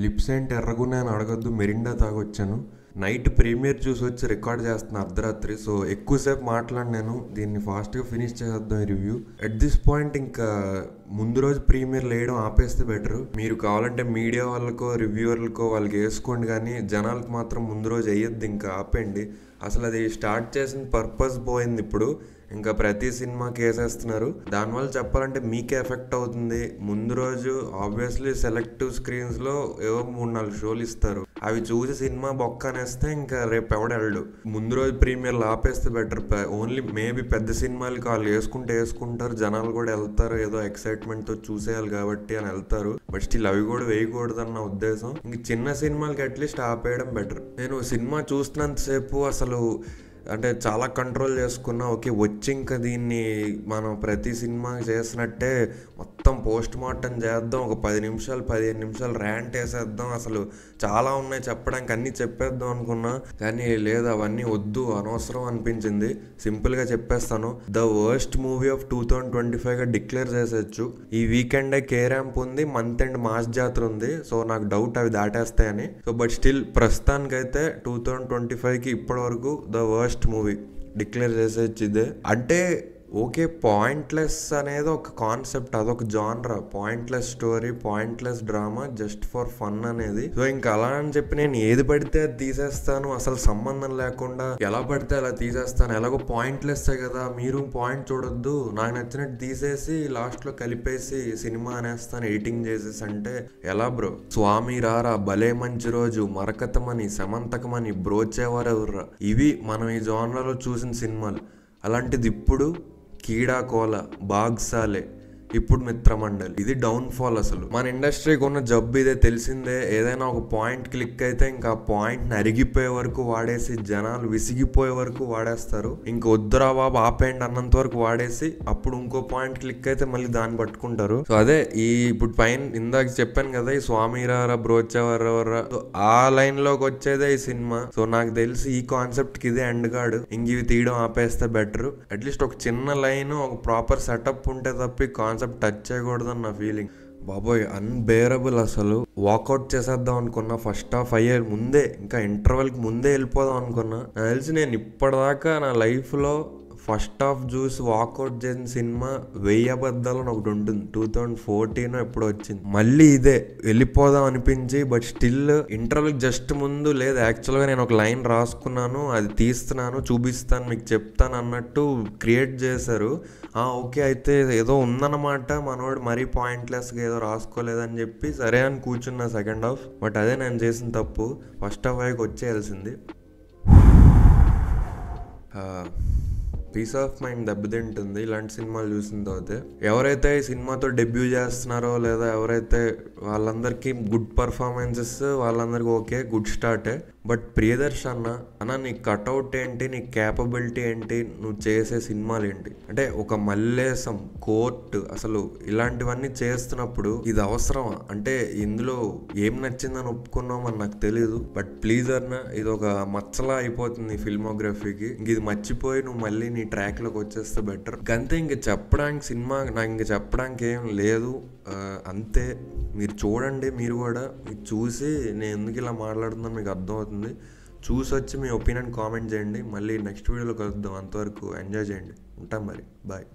Lips ఏంటి ఎర్రగున్నాయని అడగొద్దు, Mirinda తాగొచ్చాను. Night premier చూసి వచ్చి రికార్డ్ చేస్తున్నా అర్ధరాత్రి. సో ఎక్కువసేపు మాట్లాడినాను, దీన్ని ఫాస్ట్గా ఫినిష్ చేద్దాం ఈ రివ్యూ. అట్ దిస్ పాయింట్ ఇంకా ముందు రోజు ప్రీమియర్ వేయడం ఆపేస్తే బెటర్. మీరు కావాలంటే మీడియా వాళ్ళకో రివ్యూవర్లకో వాళ్ళకి వేసుకోండి, కానీ జనాలకు మాత్రం ముందు రోజు వేయొద్దు, ఇంకా ఆపేయండి. అసలు అది స్టార్ట్ చేసిన పర్పస్ పోయింది. ఇప్పుడు ఇంకా ప్రతి సినిమాకి వేసేస్తున్నారు. దానివల్ల చెప్పాలంటే మీకే ఎఫెక్ట్ అవుతుంది. ముందు రోజు ఆబ్వియస్లీ సెలెక్టివ్ స్క్రీన్స్లో ఏవో 3-4 షోలు ఇస్తారు, అవి చూసి సినిమా బొక్క అనేస్తే ఇంకా రేపు ఎవడెళ్ళడు. ముందు రోజు ప్రీమియర్లు ఆపేస్తే బెటర్. ఓన్లీ మేబీ పెద్ద సినిమాలకి వాళ్ళు వేసుకుంటారు, జనాలు కూడా వెళ్తారు, ఏదో ఎక్సైట్మెంట్తో చూసేయాలి కాబట్టి అని వెళ్తారు. బట్ స్టిల్ అవి కూడా వేయకూడదన్న ఉద్దేశం. ఇంక చిన్న సినిమాలకి అట్లీస్ట్ ఆపేయడం బెటర్. నేను సినిమా చూస్తున్నంతసేపు అసలు అంటే చాలా కంట్రోల్ చేసుకున్నా. ఓకే, వచ్చి ఇంకా దీన్ని మనం ప్రతి సినిమా చేసినట్టే మొత్తం పోస్ట్ మార్టం చేద్దాం, ఒక 10-15 నిమిషాలు ర్యాంట్ వేసేద్దాం, అసలు చాలా ఉన్నాయి చెప్పడానికి, అన్నీ చెప్పేద్దాం అనుకున్నా. కానీ లేదు, అవన్నీ వద్దు, అనవసరం అనిపించింది. సింపుల్గా చెప్పేస్తాను, ద వర్స్ట్ మూవీ ఆఫ్ 2025గా డిక్లేర్ చేసేయచ్చు. ఈ వీకెండే కే ర్యాంప్ ఉంది, మంత్ ఎండ్ మాస్ జాతర ఉంది. సో నాకు డౌట్ అవి దాటేస్తాయని. సో బట్ స్టిల్ ప్రస్తుతానికైతే 2025కి ఇప్పటి వరకు ద వర్స్ట్ మూవీ డిక్లేర్ చేసేయచ్చు ఇదే. అంటే ఓకే, పాయింట్లెస్ అనేది ఒక కాన్సెప్ట్, అదొక జానరా. Pointless story, pointless drama, just for fun అనేది. సో ఇంకా అలా అని చెప్పి నేను ఏది పడితే అది తీసేస్తాను, అసలు సంబంధం లేకుండా ఎలా పడితే అలా తీసేస్తాను. ఎలాగో పాయింట్లెస్ కదా, మీరు పాయింట్ చూడొద్దు, నాకు నచ్చినట్టు తీసేసి లాస్ట్లో కలిపేసి సినిమా అనేస్తాను ఎడిటింగ్ చేసేసి అంటే ఎలా బ్రో? స్వామి రారా, భలే మంచి రోజు, మరకతమని, సమంతకమని, బ్రోచేవారెవర్రా, ఇవి మనం ఈ జానరాలో చూసిన సినిమాలు. అలాంటిది ఇప్పుడు కీడాకోల, బాగ్సాలే, ఇప్పుడు మిత్రమండలి, ఇది డౌన్ ఫాల్. అసలు మన ఇండస్ట్రీకి ఉన్న జబ్బు ఇదే, తెలిసిందే. ఏదైనా ఒక పాయింట్ క్లిక్ అయితే ఇంకా ఆ పాయింట్ అరిగిపోయే వరకు వాడేసి జనాలు విసిగిపోయే వరకు వాడేస్తారు. ఇంక వద్దురా బాబు ఆపేయండి అన్నంత వరకు వాడేసి అప్పుడు ఇంకో పాయింట్ క్లిక్ అయితే మళ్ళీ దాన్ని పట్టుకుంటారు. సో అదే ఈ ఇప్పుడు పైన ఇందాక చెప్పాను కదా, ఈ స్వామిరారా బ్రోచేవారెవర్రా, ఆ లైన్ లోకి వచ్చేదే ఈ సినిమా. సో నాకు తెలిసి ఈ కాన్సెప్ట్ కి ఇదే ఎండ్ కార్డ్. ఇంక ఇవి తీయడం ఆపేస్తే బెటర్. అట్లీస్ట్ ఒక చిన్న లైన్, ఒక ప్రాపర్ సెటప్ ఉంటే తప్ప కాన్సెప్ట్ టచ్ చేయకూడదని నా ఫీలింగ్. బాబోయ్, అన్బేరబుల్. అసలు వాకౌట్ చేసేద్దాం అనుకున్నా ఫస్ట్ హాఫ్ అయ్యే ముందే, ఇంకా ఇంటర్వెల్కి ముందే వెళ్ళిపోదాం అనుకున్నా. నాకు తెలిసి నేను ఇప్పటిదాకా నా లైఫ్లో ఫస్ట్ హాఫ్ చూసి వాకౌట్ చేసిన సినిమా 1000 అబద్ధాలు అని ఒకటి ఉంటుంది, 2014 ఎప్పుడు వచ్చింది. మళ్ళీ ఇదే వెళ్ళిపోదాం అనిపించి, బట్ స్టిల్ ఇంటర్వెల్ జస్ట్ ముందు లేదు, యాక్చువల్గా నేను ఒక లైన్ రాసుకున్నాను, అది తీస్తున్నాను, చూపిస్తాను, మీకు చెప్తాను అన్నట్టు క్రియేట్ చేశారు. ఓకే, అయితే ఏదో ఉందన్నమాట, మనోడు మరీ పాయింట్లెస్గా ఏదో రాసుకోలేదని చెప్పి సరే అని కూర్చున్నా సెకండ్ హాఫ్. బట్ అదే నేను చేసిన తప్పు, ఫస్ట్ హాఫ్ అయ్యాక వచ్చేయాల్సింది. పీస్ ఆఫ్ మైండ్ దెబ్బతింటుంది ఇలాంటి సినిమాలు చూసిన తర్వాత. ఎవరైతే ఈ సినిమాతో డెబ్యూ చేస్తున్నారో లేదా ఎవరైతే వాళ్ళందరికీ గుడ్ పర్ఫార్మెన్సెస్, వాళ్ళందరికీ ఓకే, గుడ్ స్టార్టే. బట్ ప్రియదర్శ్ అన్న నీ కట్అవుట్ ఏంటి, నీ క్యాపబిలిటీ ఏంటి, నువ్వు చేసే సినిమాలు ఏంటి? అంటే ఒక మల్లేశం, కోర్ట్, అసలు ఇలాంటివన్నీ చేస్తున్నప్పుడు ఇది అవసరమా? అంటే ఇందులో ఏం నచ్చిందని ఒప్పుకున్నాం అని నాకు తెలీదు. బట్ ప్లీజ్ అన్న, ఇది ఒక మచ్చలా అయిపోతుంది ఫిల్మోగ్రఫీకి. ఇంక ఇది మర్చిపోయి నువ్వు మళ్ళీ నీ ట్రాక్లోకి వచ్చేస్తే బెటర్. అంతే, ఇంక చెప్పడానికి సినిమా నాకు ఇంక చెప్పడానికి ఏం లేదు. అంతే, మీరు చూడండి. మీరు కూడా చూసి నేను ఎందుకు ఇలా మాట్లాడుతున్నాను మీకు అర్థమవుతుంది. చూసి వచ్చి మీ ఒపీనియన్ కామెంట్ చేయండి. మళ్ళీ నెక్స్ట్ వీడియోలో కలుద్దాం. అంతవరకు ఎంజాయ్ చేయండి. ఉంటాం మరి, బాయ్.